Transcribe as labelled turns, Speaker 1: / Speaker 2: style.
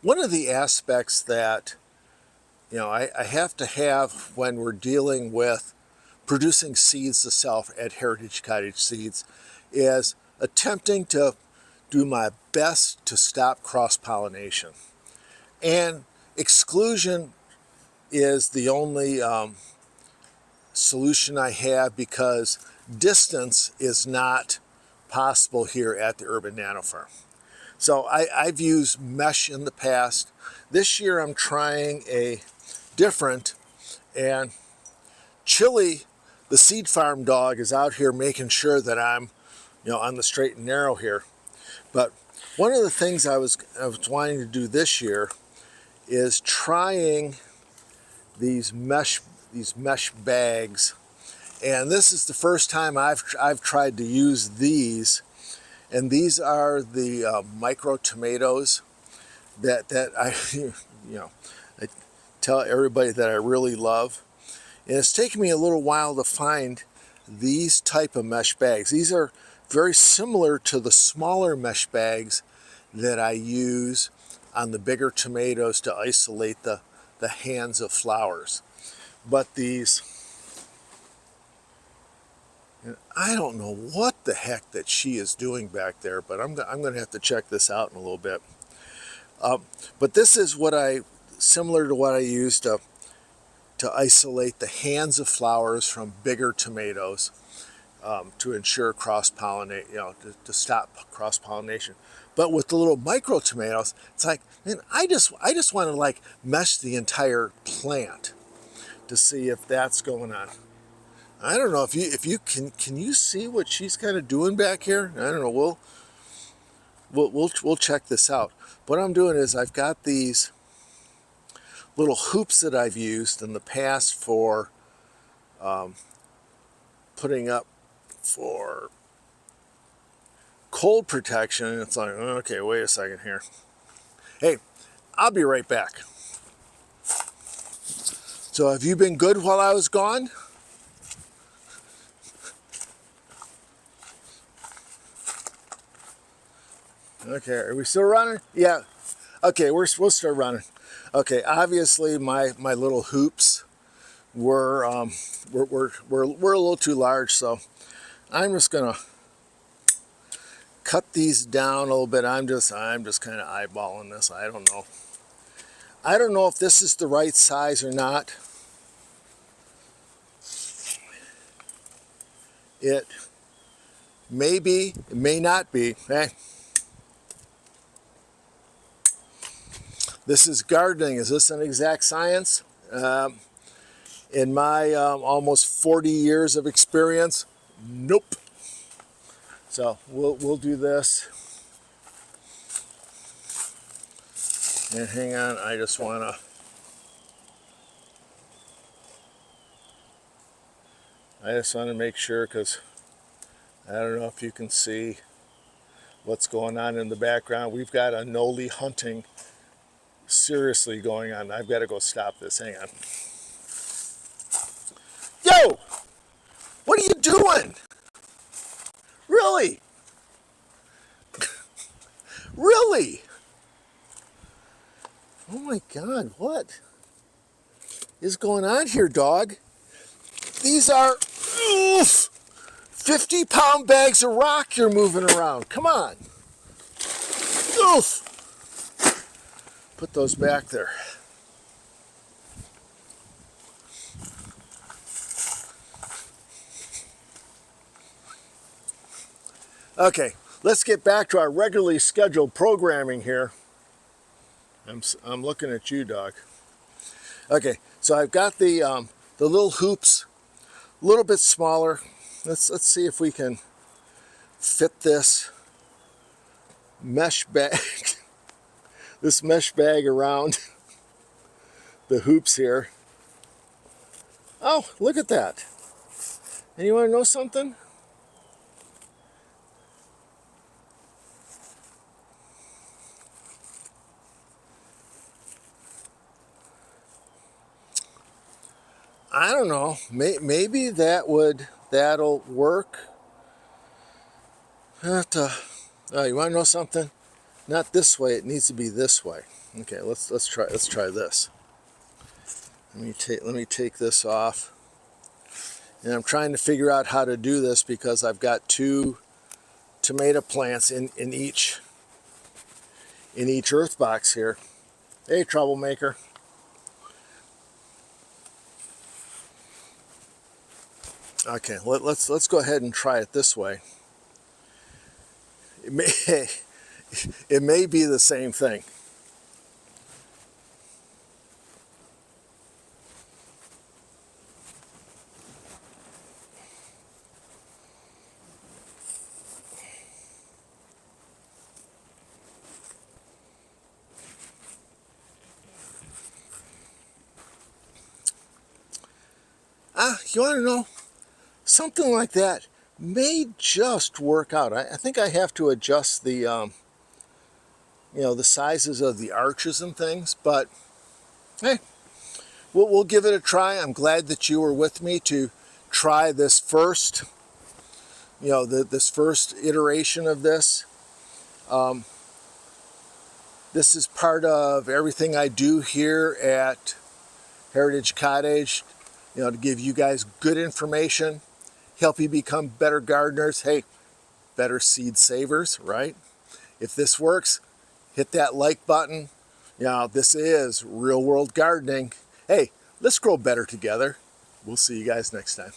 Speaker 1: One of the aspects that I have to have when we're dealing with producing seeds to sell at Heritage Cottage Seeds is attempting to do my best to stop cross-pollination. And exclusion is the only solution I have, because distance is not possible here at the Urban Nano Farm. So I've used mesh in the past. This year I'm trying a different, and Chili, the seed farm dog, is out here making sure that I'm on the straight and narrow here. But one of the things I was wanting to do this year is trying these mesh bags, and this is the first time I've tried to use these. And these are the micro tomatoes that I I tell everybody that I really love. And it's taken me a little while to find these type of mesh bags. These are very similar to the smaller mesh bags that I use on the bigger tomatoes to isolate the hands of flowers. But these, I don't know what the heck that she is doing back there, but I'm going to have to check this out in a little bit. But this is similar to what I used to isolate the hands of flowers from bigger tomatoes, to ensure cross-pollinate, to stop cross-pollination. But with the little micro tomatoes, it's like, man, I just want to like mesh the entire plant to see if that's going on. I don't know if you can you see what she's kind of doing back here? I don't know. We'll check this out. What I'm doing is I've got these little hoops that I've used in the past for putting up for cold protection. It's like, okay, wait a second here. Hey, I'll be right back. So have you been good while I was gone? Okay, are we still running? Yeah. Okay, we'll start running. Okay, obviously my little hoops were a little too large, so I'm just gonna cut these down a little bit. I'm just kind of eyeballing this. I don't know if this is the right size or not. It may be, it may not be. Hey, this is gardening. Is this an exact science? In my almost 40 years of experience, nope. So we'll do this. And hang on, I just want to make sure, because I don't know if you can see what's going on in the background. We've got anole hunting seriously going on. I've got to go stop this. Hang on. Yo! What are you doing? Really? Really? Oh my God, what is going on here, dog? These are 50-pound bags of rock you're moving around. Come on. Oof. Put those back there. Okay, let's get back to our regularly scheduled programming here. I'm looking at you, dog. Okay, so I've got the little hoops a little bit smaller. Let's see if we can fit this mesh bag this mesh bag around the hoops here. Oh, look at that. And you want to know something? I don't know. Maybe that'll work. You want to know something? Not this way. It needs to be this way. Okay, let's try this. Let me take this off. And I'm trying to figure out how to do this because I've got 2 tomato plants in each earth box here. Hey, troublemaker. Okay, let's go ahead and try it this way. It may be the same thing. You want to know? Something like that may just work out. I think I have to adjust the, the sizes of the arches and things, but hey, we'll give it a try. I'm glad that you were with me to try this first, this first iteration of this. This is part of everything I do here at Heritage Cottage, to give you guys good information, help you become better gardeners. Hey, better seed savers, right? If this works, hit that like button. This is real world gardening. Hey, let's grow better together. We'll see you guys next time.